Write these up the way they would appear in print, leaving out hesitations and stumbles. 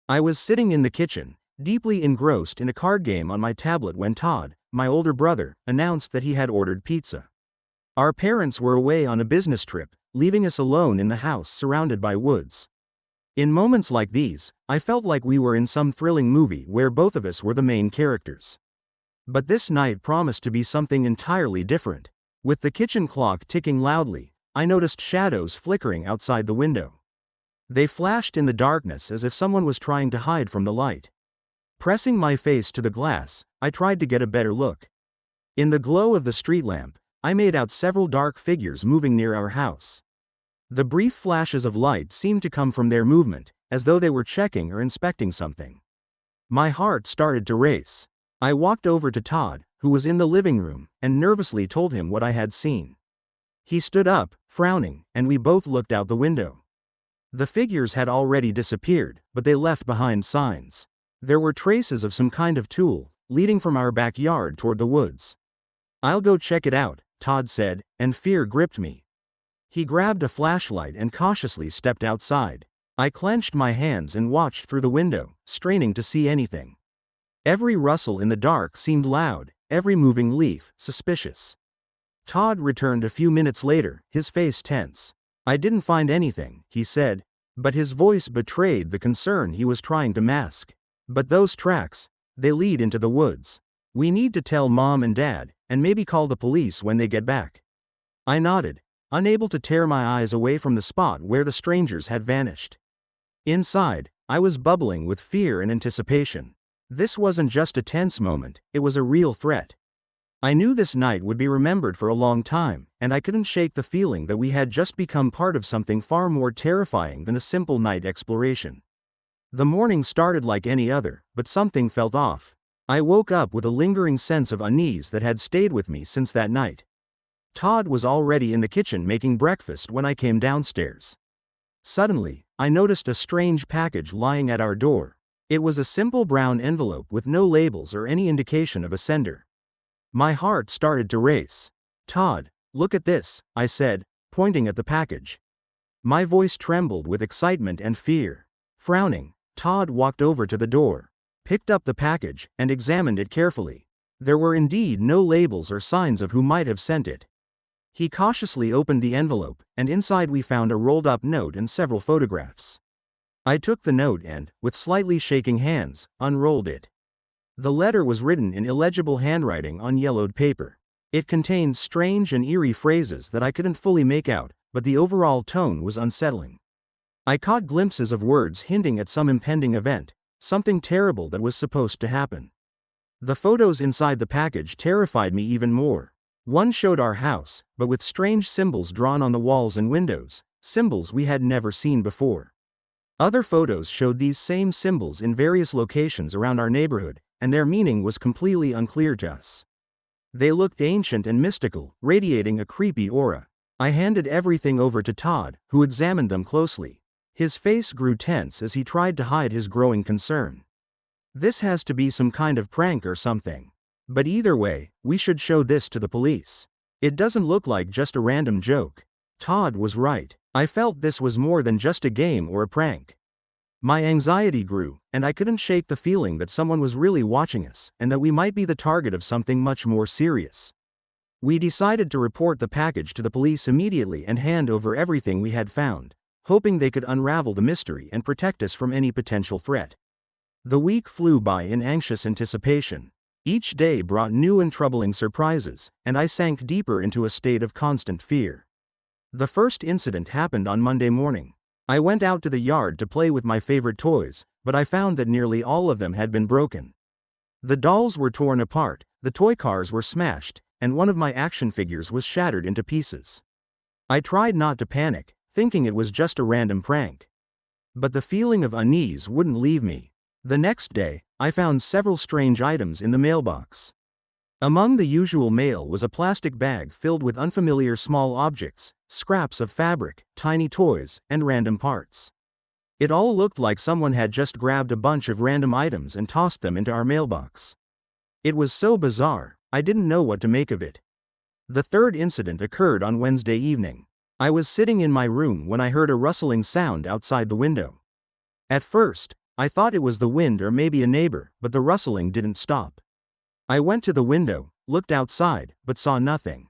I was sitting in the kitchen, deeply engrossed in a card game on my tablet when Todd, my older brother, announced that he had ordered pizza. Our parents were away on a business trip, leaving us alone in the house surrounded by woods. In moments like these, I felt like we were in some thrilling movie where both of us were the main characters. But this night promised to be something entirely different. With the kitchen clock ticking loudly, I noticed shadows flickering outside the window. They flashed in the darkness as if someone was trying to hide from the light. Pressing my face to the glass, I tried to get a better look. In the glow of the street lamp, I made out several dark figures moving near our house. The brief flashes of light seemed to come from their movement, as though they were checking or inspecting something. My heart started to race. I walked over to Todd, who was in the living room, and nervously told him what I had seen. He stood up, frowning, and we both looked out the window. The figures had already disappeared, but they left behind signs. There were traces of some kind of tool, leading from our backyard toward the woods. "I'll go check it out," Todd said, and fear gripped me. He grabbed a flashlight and cautiously stepped outside. I clenched my hands and watched through the window, straining to see anything. Every rustle in the dark seemed loud, every moving leaf suspicious. Todd returned a few minutes later, his face tense. "I didn't find anything," he said, but his voice betrayed the concern he was trying to mask. "But those tracks, they lead into the woods. We need to tell Mom and Dad, and maybe call the police when they get back." I nodded, unable to tear my eyes away from the spot where the strangers had vanished. Inside, I was bubbling with fear and anticipation. This wasn't just a tense moment, it was a real threat. I knew this night would be remembered for a long time, and I couldn't shake the feeling that we had just become part of something far more terrifying than a simple night exploration. The morning started like any other, but something felt off. I woke up with a lingering sense of unease that had stayed with me since that night. Todd was already in the kitchen making breakfast when I came downstairs. Suddenly, I noticed a strange package lying at our door. It was a simple brown envelope with no labels or any indication of a sender. My heart started to race. "Todd, look at this," I said, pointing at the package. My voice trembled with excitement and fear. Frowning, Todd walked over to the door, picked up the package, and examined it carefully. There were indeed no labels or signs of who might have sent it. He cautiously opened the envelope, and inside we found a rolled-up note and several photographs. I took the note and, with slightly shaking hands, unrolled it. The letter was written in illegible handwriting on yellowed paper. It contained strange and eerie phrases that I couldn't fully make out, but the overall tone was unsettling. I caught glimpses of words hinting at some impending event, something terrible that was supposed to happen. The photos inside the package terrified me even more. One showed our house, but with strange symbols drawn on the walls and windows, symbols we had never seen before. Other photos showed these same symbols in various locations around our neighborhood, and their meaning was completely unclear to us. They looked ancient and mystical, radiating a creepy aura. I handed everything over to Todd, who examined them closely. His face grew tense as he tried to hide his growing concern. "This has to be some kind of prank or something. But either way, we should show this to the police. It doesn't look like just a random joke." Todd was right. I felt this was more than just a game or a prank. My anxiety grew, and I couldn't shake the feeling that someone was really watching us, and that we might be the target of something much more serious. We decided to report the package to the police immediately and hand over everything we had found, hoping they could unravel the mystery and protect us from any potential threat. The week flew by in anxious anticipation. Each day brought new and troubling surprises, and I sank deeper into a state of constant fear. The first incident happened on Monday morning. I went out to the yard to play with my favorite toys, but I found that nearly all of them had been broken. The dolls were torn apart, the toy cars were smashed, and one of my action figures was shattered into pieces. I tried not to panic, thinking it was just a random prank. But the feeling of unease wouldn't leave me. The next day, I found several strange items in the mailbox. Among the usual mail was a plastic bag filled with unfamiliar small objects, scraps of fabric, tiny toys, and random parts. It all looked like someone had just grabbed a bunch of random items and tossed them into our mailbox. It was so bizarre, I didn't know what to make of it. The third incident occurred on Wednesday evening. I was sitting in my room when I heard a rustling sound outside the window. At first, I thought it was the wind or maybe a neighbor, but the rustling didn't stop. I went to the window, looked outside, but saw nothing.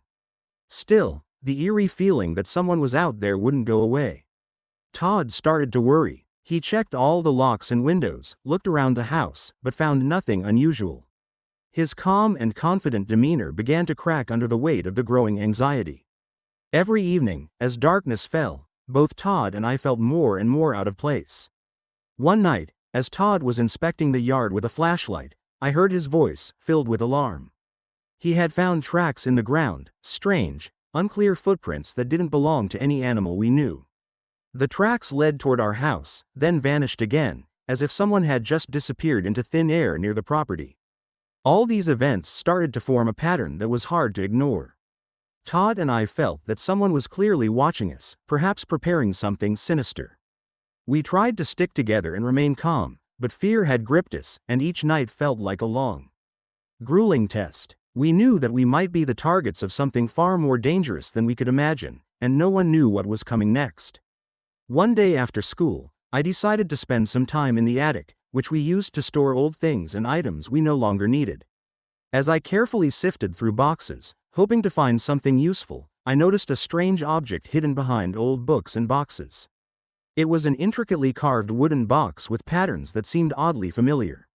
Still, the eerie feeling that someone was out there wouldn't go away. Todd started to worry. He checked all the locks and windows, looked around the house, but found nothing unusual. His calm and confident demeanor began to crack under the weight of the growing anxiety. Every evening, as darkness fell, both Todd and I felt more and more out of place. One night, as Todd was inspecting the yard with a flashlight, I heard his voice, filled with alarm. He had found tracks in the ground, strange, unclear footprints that didn't belong to any animal we knew. The tracks led toward our house, then vanished again, as if someone had just disappeared into thin air near the property. All these events started to form a pattern that was hard to ignore. Todd and I felt that someone was clearly watching us, perhaps preparing something sinister. We tried to stick together and remain calm, but fear had gripped us, and each night felt like a long, grueling test. We knew that we might be the targets of something far more dangerous than we could imagine, and no one knew what was coming next. One day after school, I decided to spend some time in the attic, which we used to store old things and items we no longer needed. As I carefully sifted through boxes, hoping to find something useful, I noticed a strange object hidden behind old books and boxes. It was an intricately carved wooden box with patterns that seemed oddly familiar.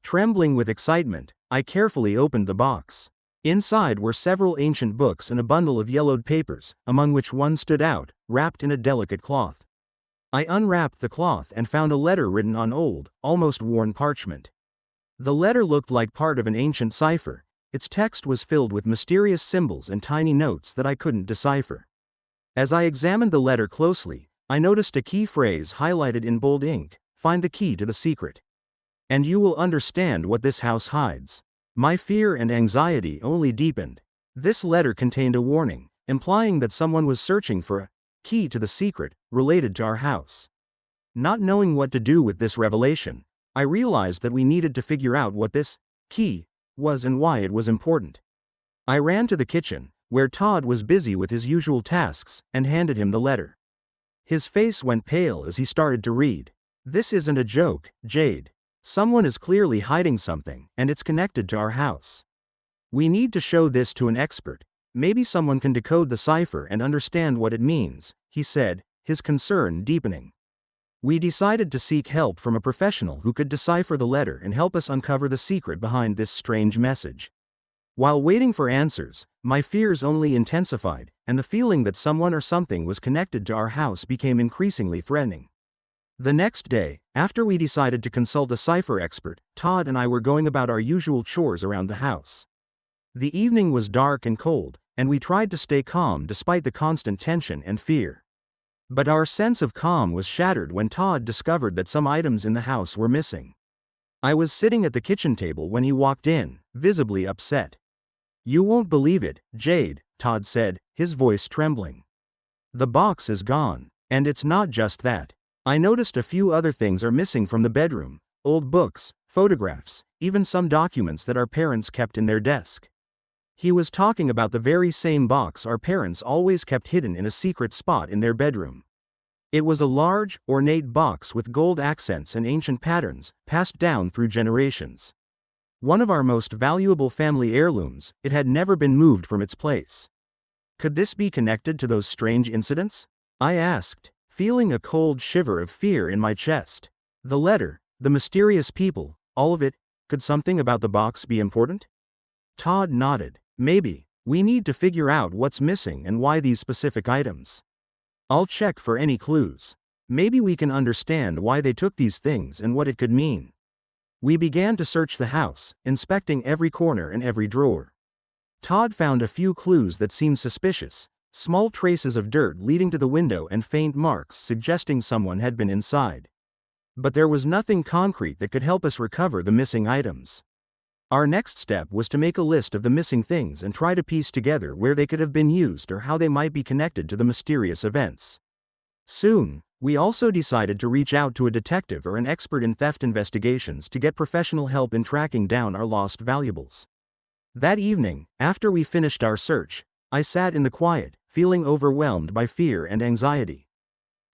Trembling with excitement, I carefully opened the box. Inside were several ancient books and a bundle of yellowed papers, among which one stood out, wrapped in a delicate cloth. I unwrapped the cloth and found a letter written on old, almost worn parchment. The letter looked like part of an ancient cipher. Its text was filled with mysterious symbols and tiny notes that I couldn't decipher. As I examined the letter closely, I noticed a key phrase highlighted in bold ink: "Find the key to the secret, and you will understand what this house hides." My fear and anxiety only deepened. This letter contained a warning, implying that someone was searching for a key to the secret related to our house. Not knowing what to do with this revelation, I realized that we needed to figure out what this key was and why it was important. I ran to the kitchen, where Todd was busy with his usual tasks, and handed him the letter. His face went pale as he started to read. "This isn't a joke, Jade. Someone is clearly hiding something, and it's connected to our house. We need to show this to an expert. Maybe someone can decode the cipher and understand what it means," he said, his concern deepening. We decided to seek help from a professional who could decipher the letter and help us uncover the secret behind this strange message. While waiting for answers, my fears only intensified, and the feeling that someone or something was connected to our house became increasingly threatening. The next day, after we decided to consult a cipher expert, Todd and I were going about our usual chores around the house. The evening was dark and cold, and we tried to stay calm despite the constant tension and fear. But our sense of calm was shattered when Todd discovered that some items in the house were missing. I was sitting at the kitchen table when he walked in, visibly upset. "You won't believe it, Jade," Todd said, his voice trembling. "The box is gone, and it's not just that. I noticed a few other things are missing from the bedroom: old books, photographs, even some documents that our parents kept in their desk." He was talking about the very same box our parents always kept hidden in a secret spot in their bedroom. It was a large, ornate box with gold accents and ancient patterns, passed down through generations. One of our most valuable family heirlooms, it had never been moved from its place. Could this be connected to those strange incidents? I asked, feeling a cold shiver of fear in my chest. The letter, the mysterious people, all of it, could something about the box be important? Todd nodded. "Maybe. We need to figure out what's missing and why these specific items. I'll check for any clues. Maybe we can understand why they took these things and what it could mean." We began to search the house, inspecting every corner and every drawer. Todd found a few clues that seemed suspicious: small traces of dirt leading to the window and faint marks suggesting someone had been inside. But there was nothing concrete that could help us recover the missing items. Our next step was to make a list of the missing things and try to piece together where they could have been used or how they might be connected to the mysterious events. Soon, we also decided to reach out to a detective or an expert in theft investigations to get professional help in tracking down our lost valuables. That evening, after we finished our search, I sat in the quiet, feeling overwhelmed by fear and anxiety.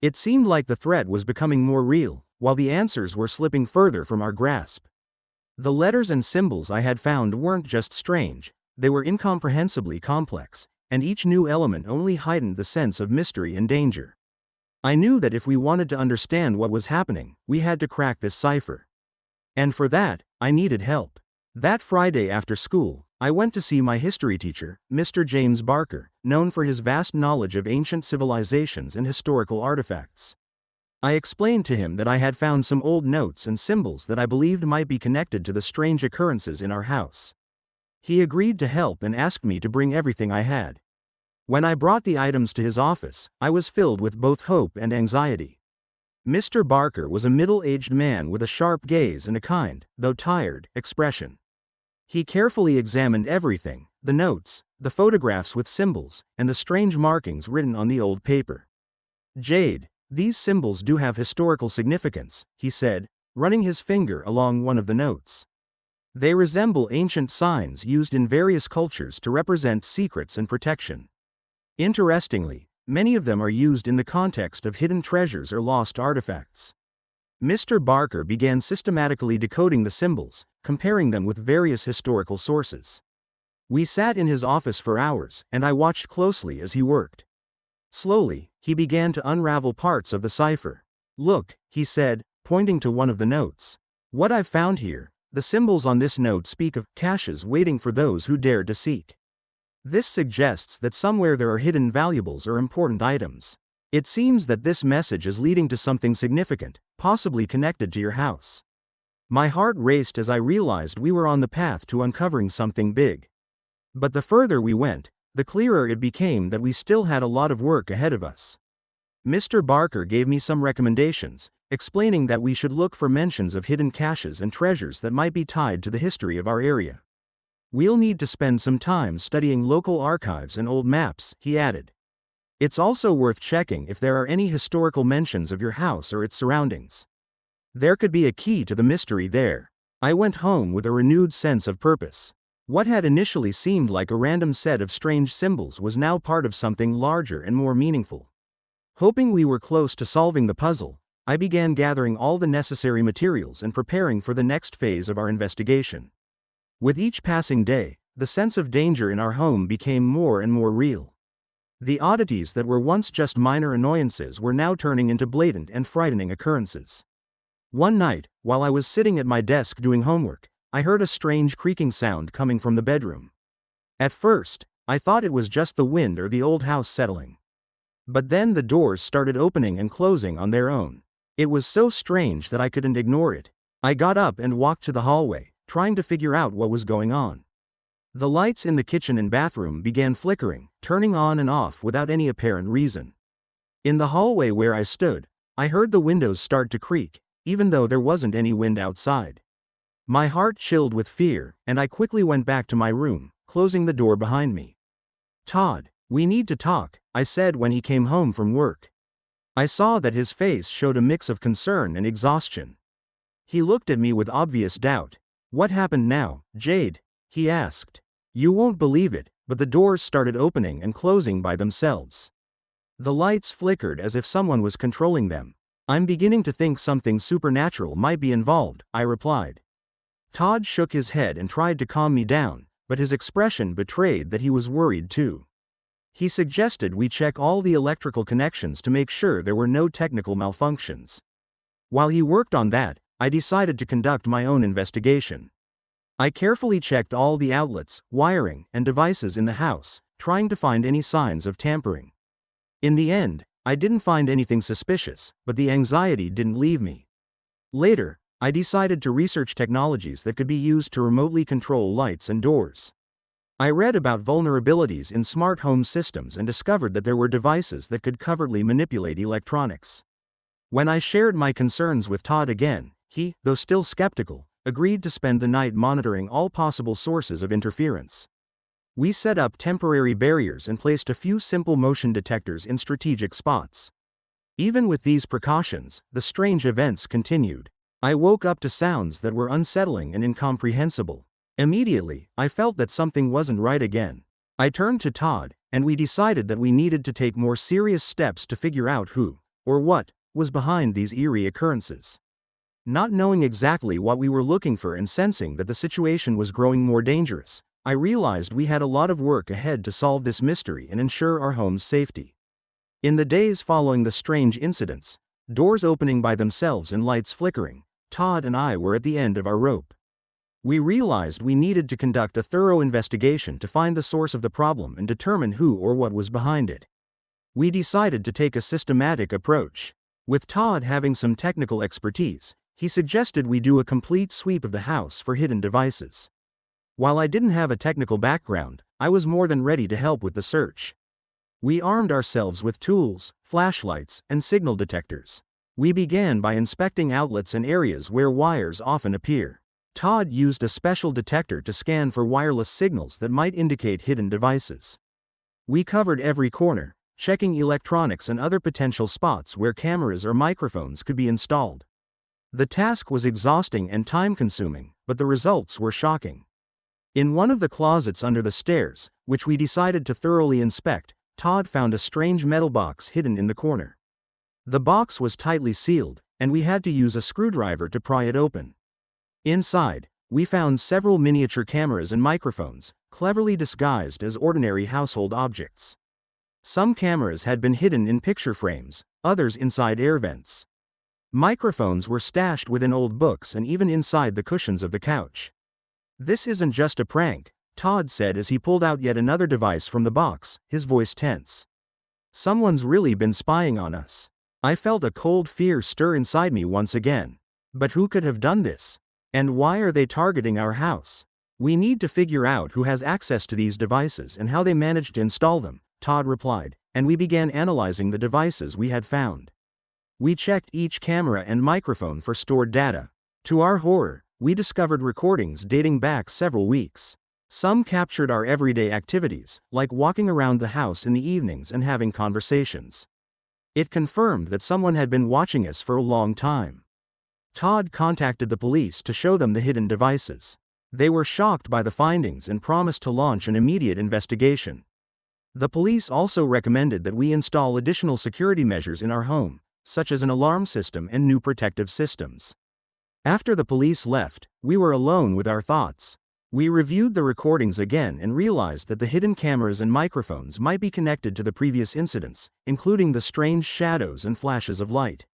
It seemed like the threat was becoming more real, while the answers were slipping further from our grasp. The letters and symbols I had found weren't just strange, they were incomprehensibly complex, and each new element only heightened the sense of mystery and danger. I knew that if we wanted to understand what was happening, we had to crack this cipher. And for that, I needed help. That Friday after school, I went to see my history teacher, Mr. James Barker, known for his vast knowledge of ancient civilizations and historical artifacts. I explained to him that I had found some old notes and symbols that I believed might be connected to the strange occurrences in our house. He agreed to help and asked me to bring everything I had. When I brought the items to his office, I was filled with both hope and anxiety. Mr. Barker was a middle-aged man with a sharp gaze and a kind, though tired, expression. He carefully examined everything, the notes, the photographs with symbols, and the strange markings written on the old paper. "Jade, these symbols do have historical significance," he said, running his finger along one of the notes. "They resemble ancient signs used in various cultures to represent secrets and protection. Interestingly, many of them are used in the context of hidden treasures or lost artifacts." Mr. Barker began systematically decoding the symbols, comparing them with various historical sources. We sat in his office for hours, and I watched closely as he worked. Slowly, he began to unravel parts of the cipher. "Look," he said, pointing to one of the notes. "What I've found here, the symbols on this note speak of caches waiting for those who dare to seek. This suggests that somewhere there are hidden valuables or important items. It seems that this message is leading to something significant, possibly connected to your house." My heart raced as I realized we were on the path to uncovering something big. But the further we went, the clearer it became that we still had a lot of work ahead of us. Mr. Barker gave me some recommendations, explaining that we should look for mentions of hidden caches and treasures that might be tied to the history of our area. "We'll need to spend some time studying local archives and old maps," he added. "It's also worth checking if there are any historical mentions of your house or its surroundings. There could be a key to the mystery there." I went home with a renewed sense of purpose. What had initially seemed like a random set of strange symbols was now part of something larger and more meaningful. Hoping we were close to solving the puzzle, I began gathering all the necessary materials and preparing for the next phase of our investigation. With each passing day, the sense of danger in our home became more and more real. The oddities that were once just minor annoyances were now turning into blatant and frightening occurrences. One night, while I was sitting at my desk doing homework, I heard a strange creaking sound coming from the bedroom. At first, I thought it was just the wind or the old house settling. But then the doors started opening and closing on their own. It was so strange that I couldn't ignore it. I got up and walked to the hallway, trying to figure out what was going on. The lights in the kitchen and bathroom began flickering, turning on and off without any apparent reason. In the hallway where I stood, I heard the windows start to creak, even though there wasn't any wind outside. My heart chilled with fear, and I quickly went back to my room, closing the door behind me. "Todd, we need to talk," I said when he came home from work. I saw that his face showed a mix of concern and exhaustion. He looked at me with obvious doubt. "What happened now, Jade?" he asked. "You won't believe it, but the doors started opening and closing by themselves. The lights flickered as if someone was controlling them. I'm beginning to think something supernatural might be involved," I replied. Todd shook his head and tried to calm me down, but his expression betrayed that he was worried too. He suggested we check all the electrical connections to make sure there were no technical malfunctions. While he worked on that, I decided to conduct my own investigation. I carefully checked all the outlets, wiring, and devices in the house, trying to find any signs of tampering. In the end, I didn't find anything suspicious, but the anxiety didn't leave me. Later, I decided to research technologies that could be used to remotely control lights and doors. I read about vulnerabilities in smart home systems and discovered that there were devices that could covertly manipulate electronics. When I shared my concerns with Todd again, he, though still skeptical, agreed to spend the night monitoring all possible sources of interference. We set up temporary barriers and placed a few simple motion detectors in strategic spots. Even with these precautions, the strange events continued. I woke up to sounds that were unsettling and incomprehensible. Immediately, I felt that something wasn't right again. I turned to Todd, and we decided that we needed to take more serious steps to figure out who, or what, was behind these eerie occurrences. Not knowing exactly what we were looking for and sensing that the situation was growing more dangerous, I realized we had a lot of work ahead to solve this mystery and ensure our home's safety. In the days following the strange incidents, doors opening by themselves and lights flickering, Todd and I were at the end of our rope. We realized we needed to conduct a thorough investigation to find the source of the problem and determine who or what was behind it. We decided to take a systematic approach. With Todd having some technical expertise, he suggested we do a complete sweep of the house for hidden devices. While I didn't have a technical background, I was more than ready to help with the search. We armed ourselves with tools, flashlights, and signal detectors. We began by inspecting outlets and areas where wires often appear. Todd used a special detector to scan for wireless signals that might indicate hidden devices. We covered every corner, checking electronics and other potential spots where cameras or microphones could be installed. The task was exhausting and time-consuming, but the results were shocking. In one of the closets under the stairs, which we decided to thoroughly inspect, Todd found a strange metal box hidden in the corner. The box was tightly sealed, and we had to use a screwdriver to pry it open. Inside, we found several miniature cameras and microphones, cleverly disguised as ordinary household objects. Some cameras had been hidden in picture frames, others inside air vents. Microphones were stashed within old books and even inside the cushions of the couch. "This isn't just a prank," Todd said as he pulled out yet another device from the box, his voice tense. "Someone's really been spying on us." I felt a cold fear stir inside me once again. But who could have done this? And why are they targeting our house? "We need to figure out who has access to these devices and how they managed to install them," Todd replied, and we began analyzing the devices we had found. We checked each camera and microphone for stored data. To our horror, we discovered recordings dating back several weeks. Some captured our everyday activities, like walking around the house in the evenings and having conversations. It confirmed that someone had been watching us for a long time. Todd contacted the police to show them the hidden devices. They were shocked by the findings and promised to launch an immediate investigation. The police also recommended that we install additional security measures in our home, such as an alarm system and new protective systems. After the police left, we were alone with our thoughts. We reviewed the recordings again and realized that the hidden cameras and microphones might be connected to the previous incidents, including the strange shadows and flashes of light.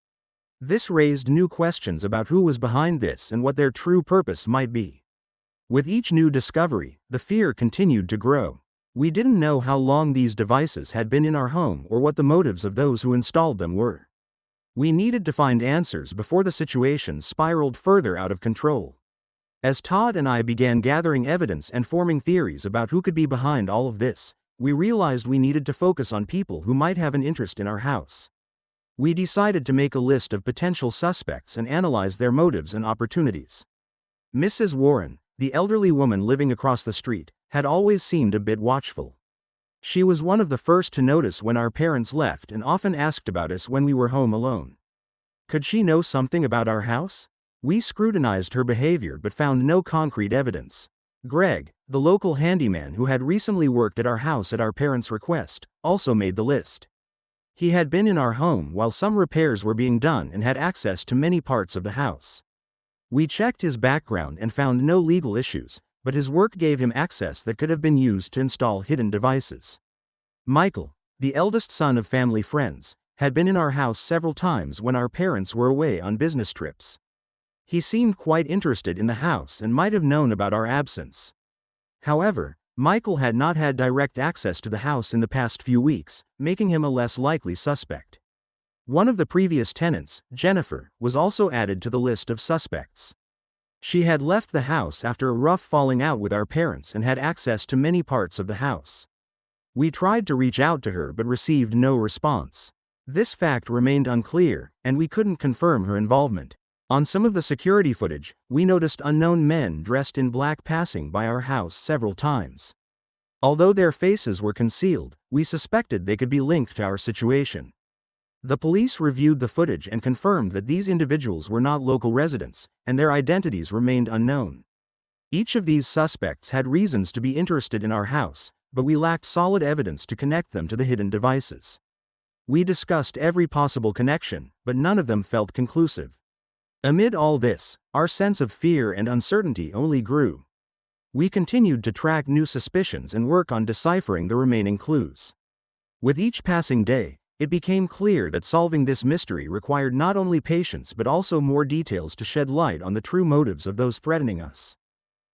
This raised new questions about who was behind this and what their true purpose might be. With each new discovery, the fear continued to grow. We didn't know how long these devices had been in our home or what the motives of those who installed them were. We needed to find answers before the situation spiraled further out of control. As Todd and I began gathering evidence and forming theories about who could be behind all of this, we realized we needed to focus on people who might have an interest in our house. We decided to make a list of potential suspects and analyze their motives and opportunities. Mrs. Warren, the elderly woman living across the street, had always seemed a bit watchful. She was one of the first to notice when our parents left and often asked about us when we were home alone. Could she know something about our house? We scrutinized her behavior but found no concrete evidence. Greg, the local handyman who had recently worked at our house at our parents' request, also made the list. He had been in our home while some repairs were being done and had access to many parts of the house. We checked his background and found no legal issues, but his work gave him access that could have been used to install hidden devices. Michael, the eldest son of family friends, had been in our house several times when our parents were away on business trips. He seemed quite interested in the house and might have known about our absence. However, Michael had not had direct access to the house in the past few weeks, making him a less likely suspect. One of the previous tenants, Jennifer, was also added to the list of suspects. She had left the house after a rough falling out with our parents and had access to many parts of the house. We tried to reach out to her but received no response. This fact remained unclear, and we couldn't confirm her involvement. On some of the security footage, we noticed unknown men dressed in black passing by our house several times. Although their faces were concealed, we suspected they could be linked to our situation. The police reviewed the footage and confirmed that these individuals were not local residents, and their identities remained unknown. Each of these suspects had reasons to be interested in our house, but we lacked solid evidence to connect them to the hidden devices. We discussed every possible connection, but none of them felt conclusive. Amid all this, our sense of fear and uncertainty only grew. We continued to track new suspicions and work on deciphering the remaining clues. With each passing day, it became clear that solving this mystery required not only patience but also more details to shed light on the true motives of those threatening us.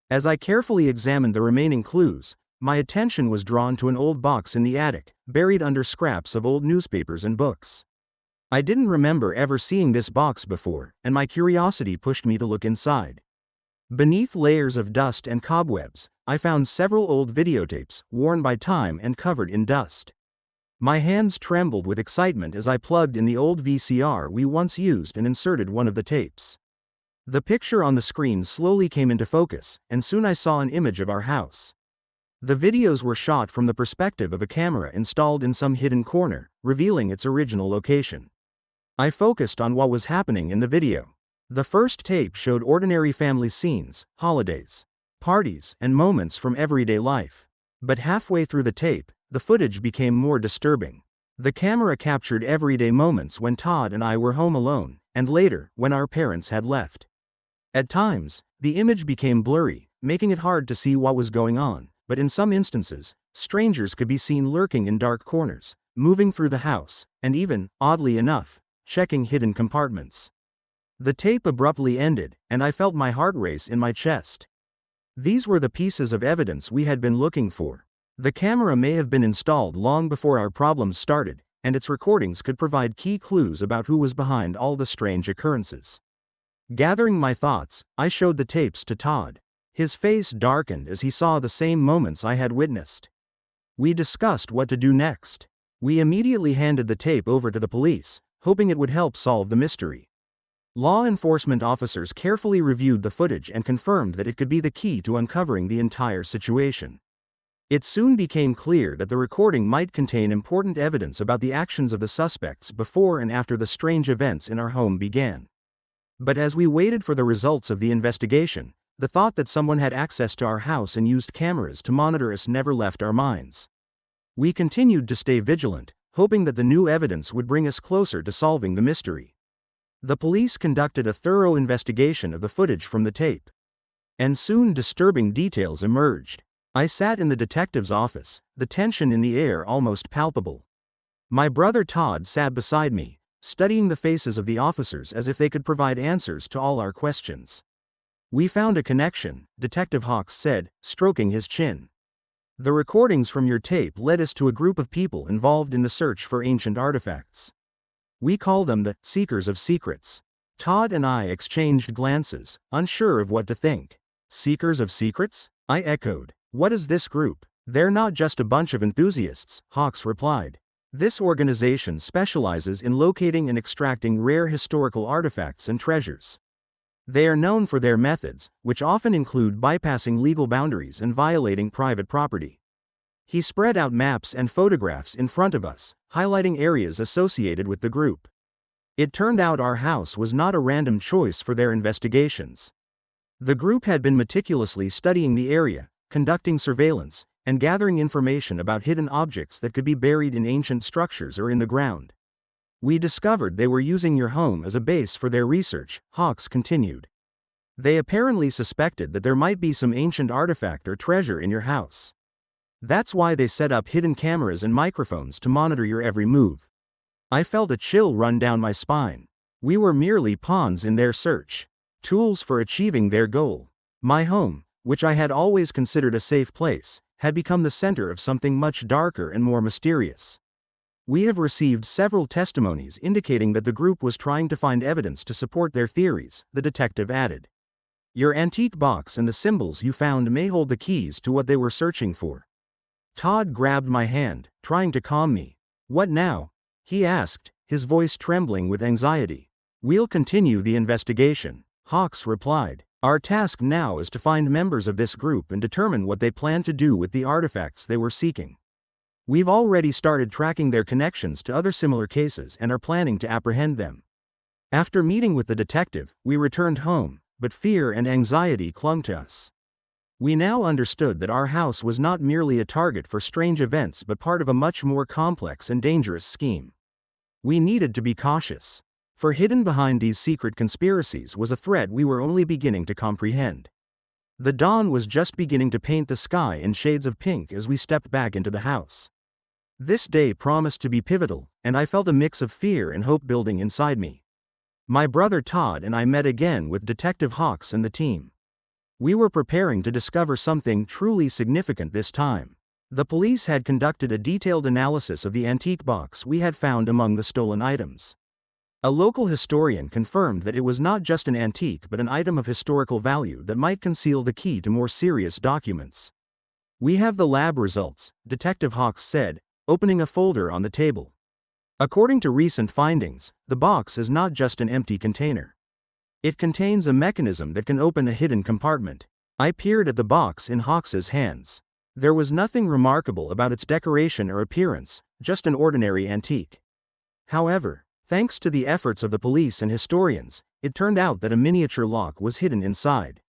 As I carefully examined the remaining clues, my attention was drawn to an old box in the attic, buried under scraps of old newspapers and books. I didn't remember ever seeing this box before, and my curiosity pushed me to look inside. Beneath layers of dust and cobwebs, I found several old videotapes, worn by time and covered in dust. My hands trembled with excitement as I plugged in the old VCR we once used and inserted one of the tapes. The picture on the screen slowly came into focus, and soon I saw an image of our house. The videos were shot from the perspective of a camera installed in some hidden corner, revealing its original location. I focused on what was happening in the video. The first tape showed ordinary family scenes, holidays, parties, and moments from everyday life. But halfway through the tape, the footage became more disturbing. The camera captured everyday moments when Todd and I were home alone, and later, when our parents had left. At times, the image became blurry, making it hard to see what was going on, but in some instances, strangers could be seen lurking in dark corners, moving through the house, and even, oddly enough, checking hidden compartments. The tape abruptly ended, and I felt my heart race in my chest. These were the pieces of evidence we had been looking for. The camera may have been installed long before our problems started, and its recordings could provide key clues about who was behind all the strange occurrences. Gathering my thoughts, I showed the tapes to Todd. His face darkened as he saw the same moments I had witnessed. We discussed what to do next. We immediately handed the tape over to the police, hoping it would help solve the mystery. Law enforcement officers carefully reviewed the footage and confirmed that it could be the key to uncovering the entire situation. It soon became clear that the recording might contain important evidence about the actions of the suspects before and after the strange events in our home began. But as we waited for the results of the investigation, the thought that someone had access to our house and used cameras to monitor us never left our minds. We continued to stay vigilant, hoping that the new evidence would bring us closer to solving the mystery. The police conducted a thorough investigation of the footage from the tape. And soon disturbing details emerged. I sat in the detective's office, the tension in the air almost palpable. My brother Todd sat beside me, studying the faces of the officers as if they could provide answers to all our questions. "We found a connection," Detective Hawks said, stroking his chin. "The recordings from your tape led us to a group of people involved in the search for ancient artifacts. We call them the Seekers of Secrets." Todd and I exchanged glances, unsure of what to think. "Seekers of Secrets?" I echoed. "What is this group?" "They're not just a bunch of enthusiasts," Hawks replied. "This organization specializes in locating and extracting rare historical artifacts and treasures. They are known for their methods, which often include bypassing legal boundaries and violating private property." He spread out maps and photographs in front of us, highlighting areas associated with the group. It turned out our house was not a random choice for their investigations. The group had been meticulously studying the area, conducting surveillance, and gathering information about hidden objects that could be buried in ancient structures or in the ground. "We discovered they were using your home as a base for their research," Hawks continued. "They apparently suspected that there might be some ancient artifact or treasure in your house. That's why they set up hidden cameras and microphones to monitor your every move." I felt a chill run down my spine. We were merely pawns in their search. Tools for achieving their goal. My home, which I had always considered a safe place, had become the center of something much darker and more mysterious. "We have received several testimonies indicating that the group was trying to find evidence to support their theories," the detective added. "Your antique box and the symbols you found may hold the keys to what they were searching for." Todd grabbed my hand, trying to calm me. "What now?" he asked, his voice trembling with anxiety. "We'll continue the investigation," Hawks replied. "Our task now is to find members of this group and determine what they plan to do with the artifacts they were seeking. We've already started tracking their connections to other similar cases and are planning to apprehend them." After meeting with the detective, we returned home, but fear and anxiety clung to us. We now understood that our house was not merely a target for strange events but part of a much more complex and dangerous scheme. We needed to be cautious. For hidden behind these secret conspiracies was a threat we were only beginning to comprehend. The dawn was just beginning to paint the sky in shades of pink as we stepped back into the house. This day promised to be pivotal, and I felt a mix of fear and hope building inside me. My brother Todd and I met again with Detective Hawks and the team. We were preparing to discover something truly significant this time. The police had conducted a detailed analysis of the antique box we had found among the stolen items. A local historian confirmed that it was not just an antique but an item of historical value that might conceal the key to more serious documents. "We have the lab results," Detective Hawks said, opening a folder on the table. "According to recent findings, the box is not just an empty container. It contains a mechanism that can open a hidden compartment." I peered at the box in Hawks's hands. There was nothing remarkable about its decoration or appearance, just an ordinary antique. However, thanks to the efforts of the police and historians, it turned out that a miniature lock was hidden inside.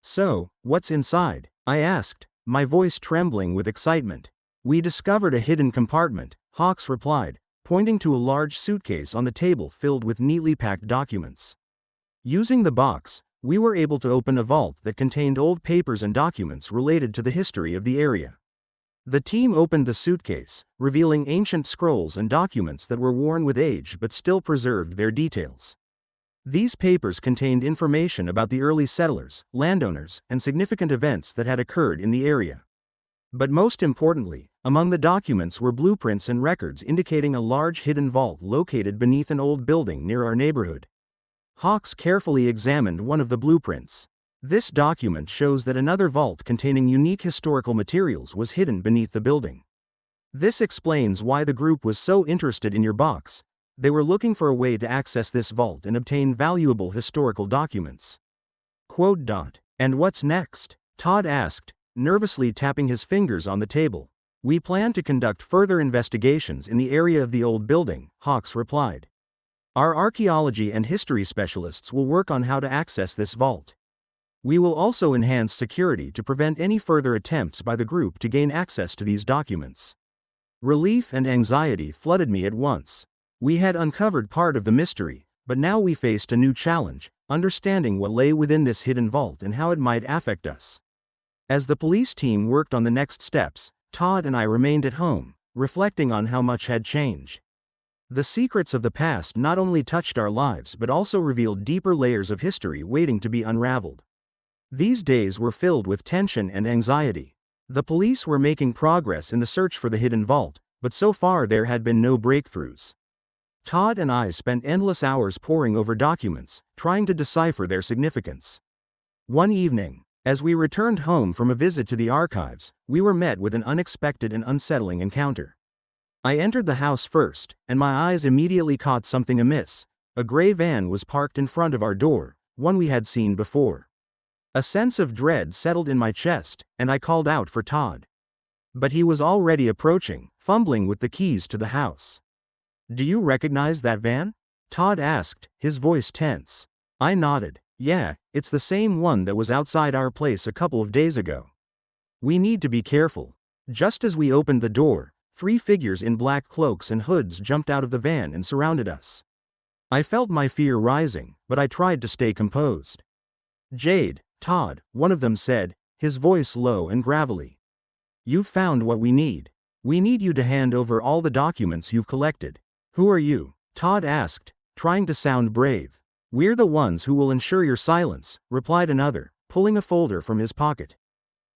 "So, what's inside?" I asked, my voice trembling with excitement. "We discovered a hidden compartment," Hawks replied, pointing to a large suitcase on the table filled with neatly packed documents. Using the box, we were able to open a vault that contained old papers and documents related to the history of the area. The team opened the suitcase, revealing ancient scrolls and documents that were worn with age but still preserved their details. These papers contained information about the early settlers, landowners, and significant events that had occurred in the area. But most importantly, among the documents were blueprints and records indicating a large hidden vault located beneath an old building near our neighborhood. Hawks carefully examined one of the blueprints. This document shows that another vault containing unique historical materials was hidden beneath the building. "This explains why the group was so interested in your box. They were looking for a way to access this vault and obtain valuable historical documents." Quote. "And what's next?" Todd asked, nervously tapping his fingers on the table. "We plan to conduct further investigations in the area of the old building," Hawks replied. "Our archaeology and history specialists will work on how to access this vault. We will also enhance security to prevent any further attempts by the group to gain access to these documents." Relief and anxiety flooded me at once. We had uncovered part of the mystery, but now we faced a new challenge, understanding what lay within this hidden vault and how it might affect us. As the police team worked on the next steps, Todd and I remained at home, reflecting on how much had changed. The secrets of the past not only touched our lives but also revealed deeper layers of history waiting to be unraveled. These days were filled with tension and anxiety. The police were making progress in the search for the hidden vault, but so far there had been no breakthroughs. Todd and I spent endless hours poring over documents, trying to decipher their significance. One evening, as we returned home from a visit to the archives, we were met with an unexpected and unsettling encounter. I entered the house first, and my eyes immediately caught something amiss. A gray van was parked in front of our door, one we had seen before. A sense of dread settled in my chest, and I called out for Todd. But he was already approaching, fumbling with the keys to the house. "Do you recognize that van?" Todd asked, his voice tense. I nodded. "Yeah, it's the same one that was outside our place a couple of days ago. We need to be careful." Just as we opened the door, 3 figures in black cloaks and hoods jumped out of the van and surrounded us. I felt my fear rising, but I tried to stay composed. "Jade, Todd," one of them said, his voice low and gravelly. "You've found what we need. We need you to hand over all the documents you've collected." "Who are you?" Todd asked, trying to sound brave. "We're the ones who will ensure your silence," replied another, pulling a folder from his pocket.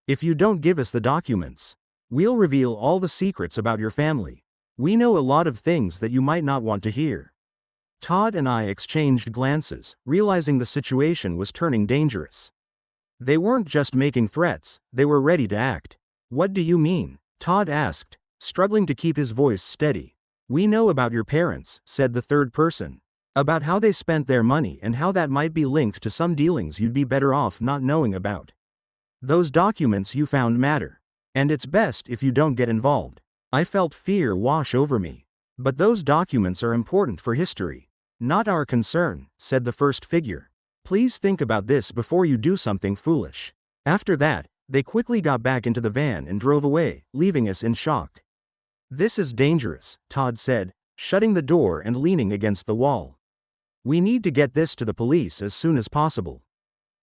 "If you don't give us the documents, we'll reveal all the secrets about your family. We know a lot of things that you might not want to hear." Todd and I exchanged glances, realizing the situation was turning dangerous. They weren't just making threats, they were ready to act. "What do you mean?" Todd asked, struggling to keep his voice steady. "We know about your parents," said the third person. "About how they spent their money and how that might be linked to some dealings you'd be better off not knowing about. Those documents you found matter. And it's best if you don't get involved." I felt fear wash over me. "But those documents are important for history. Not our concern," said the first figure. "Please think about this before you do something foolish." After that, they quickly got back into the van and drove away, leaving us in shock. "This is dangerous," Todd said, shutting the door and leaning against the wall. We need to get this to the police as soon as possible.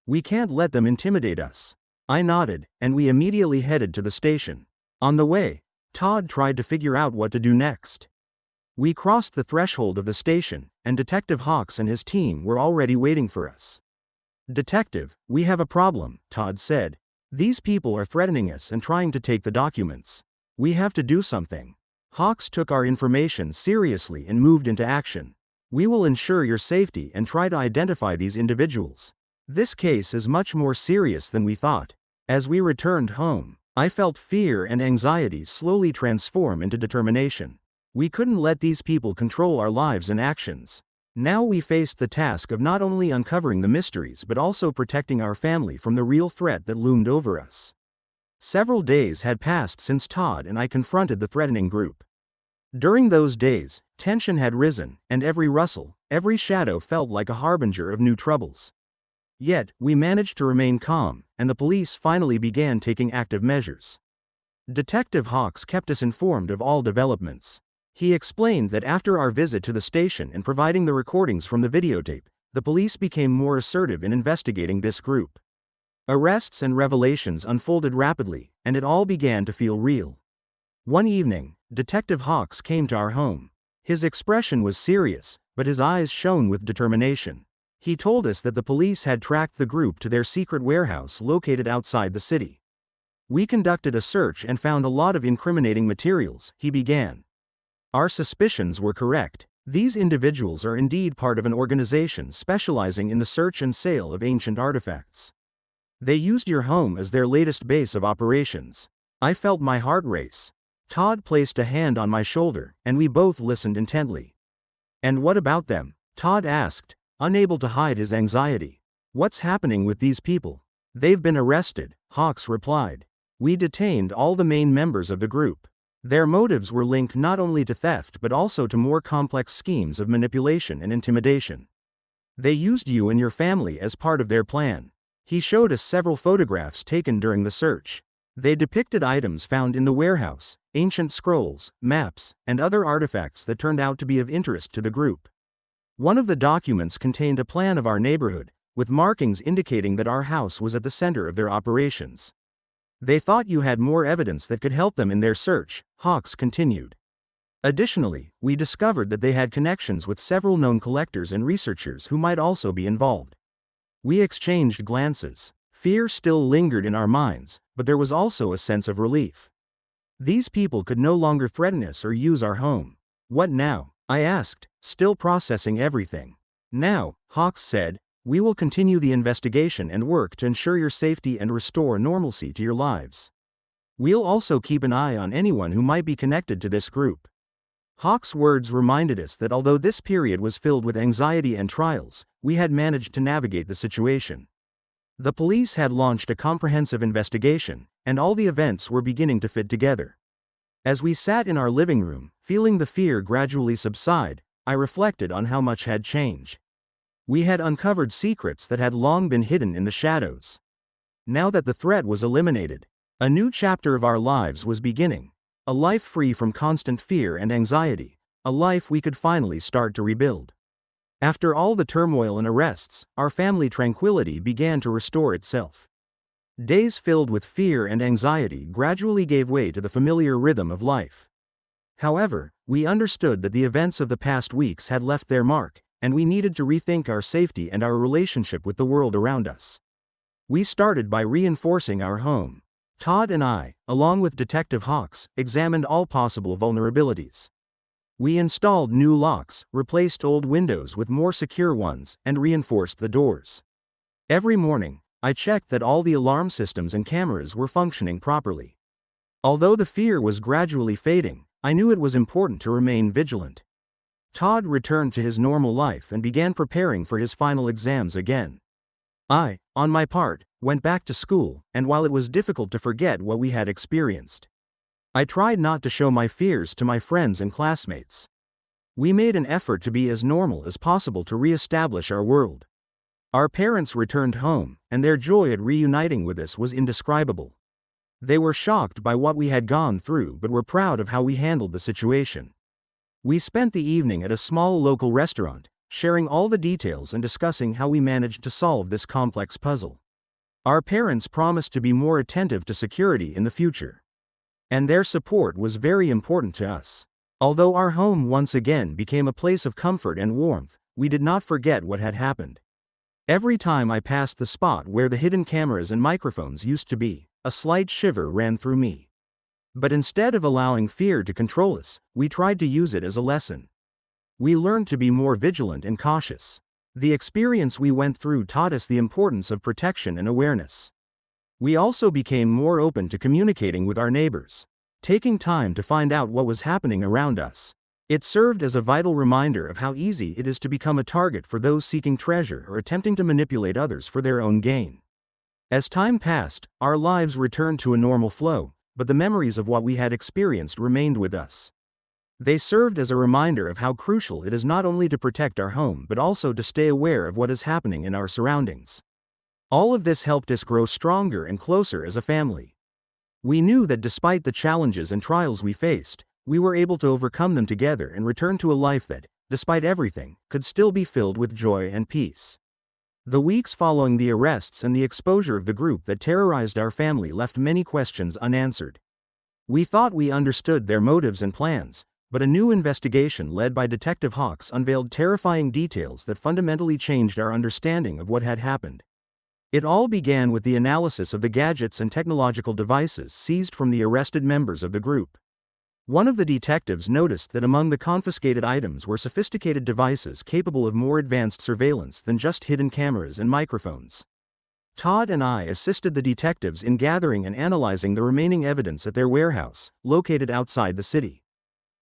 We can't let them intimidate us. I nodded, and we immediately headed to the station. On the way, Todd tried to figure out what to do next. We crossed the threshold of the station, and Detective Hawks and his team were already waiting for us. "Detective, we have a problem," Todd said. "These people are threatening us and trying to take the documents. We have to do something." Hawks took our information seriously and moved into action. "We will ensure your safety and try to identify these individuals. This case is much more serious than we thought." As we returned home, I felt fear and anxiety slowly transform into determination. We couldn't let these people control our lives and actions. Now we faced the task of not only uncovering the mysteries but also protecting our family from the real threat that loomed over us. Several days had passed since Todd and I confronted the threatening group. During those days, tension had risen, and every rustle, every shadow felt like a harbinger of new troubles. Yet, we managed to remain calm, and the police finally began taking active measures. Detective Hawks kept us informed of all developments. He explained that after our visit to the station and providing the recordings from the videotape, the police became more assertive in investigating this group. Arrests and revelations unfolded rapidly, and it all began to feel real. One evening, Detective Hawks came to our home. His expression was serious, but his eyes shone with determination. He told us that the police had tracked the group to their secret warehouse located outside the city. "We conducted a search and found a lot of incriminating materials," he began. "Our suspicions were correct. These individuals are indeed part of an organization specializing in the search and sale of ancient artifacts. They used your home as their latest base of operations." I felt my heart race. Todd placed a hand on my shoulder, and we both listened intently. "And what about them?" Todd asked, unable to hide his anxiety. "What's happening with these people?" "They've been arrested," Hawks replied. "We detained all the main members of the group. Their motives were linked not only to theft but also to more complex schemes of manipulation and intimidation. They used you and your family as part of their plan." He showed us several photographs taken during the search. They depicted items found in the warehouse, ancient scrolls, maps, and other artifacts that turned out to be of interest to the group. One of the documents contained a plan of our neighborhood, with markings indicating that our house was at the center of their operations. "They thought you had more evidence that could help them in their search," Hawks continued. "Additionally, we discovered that they had connections with several known collectors and researchers who might also be involved." We exchanged glances. Fear still lingered in our minds, but there was also a sense of relief. These people could no longer threaten us or use our home. "What now?" I asked, still processing everything. "Now," Hawks said, "we will continue the investigation and work to ensure your safety and restore normalcy to your lives. We'll also keep an eye on anyone who might be connected to this group." Hawks' words reminded us that although this period was filled with anxiety and trials, we had managed to navigate the situation. The police had launched a comprehensive investigation, and all the events were beginning to fit together. As we sat in our living room, feeling the fear gradually subside, I reflected on how much had changed. We had uncovered secrets that had long been hidden in the shadows. Now that the threat was eliminated, a new chapter of our lives was beginning. A life free from constant fear and anxiety, a life we could finally start to rebuild. After all the turmoil and arrests, our family tranquility began to restore itself. Days filled with fear and anxiety gradually gave way to the familiar rhythm of life. However, we understood that the events of the past weeks had left their mark, and we needed to rethink our safety and our relationship with the world around us. We started by reinforcing our home. Todd and I, along with Detective Hawks, examined all possible vulnerabilities. We installed new locks, replaced old windows with more secure ones, and reinforced the doors. Every morning, I checked that all the alarm systems and cameras were functioning properly. Although the fear was gradually fading, I knew it was important to remain vigilant. Todd returned to his normal life and began preparing for his final exams again. I, on my part, went back to school, and while it was difficult to forget what we had experienced, I tried not to show my fears to my friends and classmates. We made an effort to be as normal as possible to re-establish our world. Our parents returned home, and their joy at reuniting with us was indescribable. They were shocked by what we had gone through but were proud of how we handled the situation. We spent the evening at a small local restaurant, sharing all the details and discussing how we managed to solve this complex puzzle. Our parents promised to be more attentive to security in the future, and their support was very important to us. Although our home once again became a place of comfort and warmth, we did not forget what had happened. Every time I passed the spot where the hidden cameras and microphones used to be, a slight shiver ran through me. But instead of allowing fear to control us, we tried to use it as a lesson. We learned to be more vigilant and cautious. The experience we went through taught us the importance of protection and awareness. We also became more open to communicating with our neighbors, taking time to find out what was happening around us. It served as a vital reminder of how easy it is to become a target for those seeking treasure or attempting to manipulate others for their own gain. As time passed, our lives returned to a normal flow, but the memories of what we had experienced remained with us. They served as a reminder of how crucial it is not only to protect our home but also to stay aware of what is happening in our surroundings. All of this helped us grow stronger and closer as a family. We knew that despite the challenges and trials we faced, we were able to overcome them together and return to a life that, despite everything, could still be filled with joy and peace. The weeks following the arrests and the exposure of the group that terrorized our family left many questions unanswered. We thought we understood their motives and plans, but a new investigation led by Detective Hawks unveiled terrifying details that fundamentally changed our understanding of what had happened. It all began with the analysis of the gadgets and technological devices seized from the arrested members of the group. One of the detectives noticed that among the confiscated items were sophisticated devices capable of more advanced surveillance than just hidden cameras and microphones. Todd and I assisted the detectives in gathering and analyzing the remaining evidence at their warehouse, located outside the city.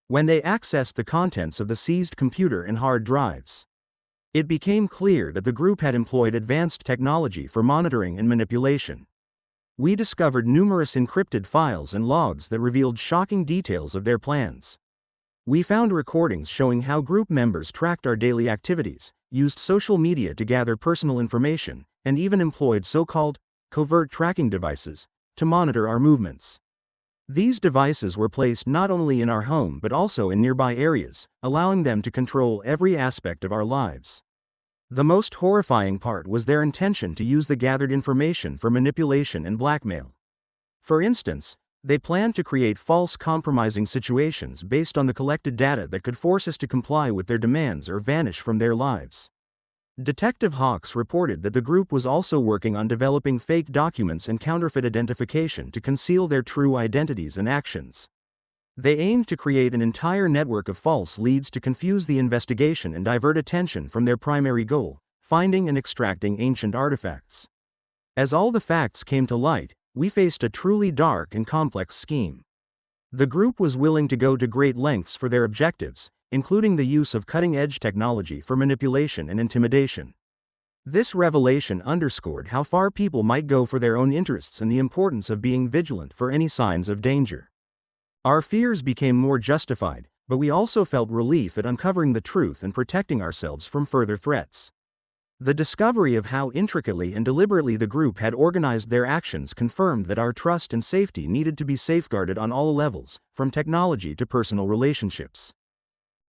When they accessed the contents of the seized computer and hard drives, it became clear that the group had employed advanced technology for monitoring and manipulation. We discovered numerous encrypted files and logs that revealed shocking details of their plans. We found recordings showing how group members tracked our daily activities, used social media to gather personal information, and even employed so-called covert tracking devices to monitor our movements. These devices were placed not only in our home but also in nearby areas, allowing them to control every aspect of our lives. The most horrifying part was their intention to use the gathered information for manipulation and blackmail. For instance, they planned to create false compromising situations based on the collected data that could force us to comply with their demands or vanish from their lives. Detective Hawks reported that the group was also working on developing fake documents and counterfeit identification to conceal their true identities and actions. They aimed to create an entire network of false leads to confuse the investigation and divert attention from their primary goal, finding and extracting ancient artifacts. As all the facts came to light, we faced a truly dark and complex scheme. The group was willing to go to great lengths for their objectives, including the use of cutting-edge technology for manipulation and intimidation. This revelation underscored how far people might go for their own interests and the importance of being vigilant for any signs of danger. Our fears became more justified, but we also felt relief at uncovering the truth and protecting ourselves from further threats. The discovery of how intricately and deliberately the group had organized their actions confirmed that our trust and safety needed to be safeguarded on all levels, from technology to personal relationships.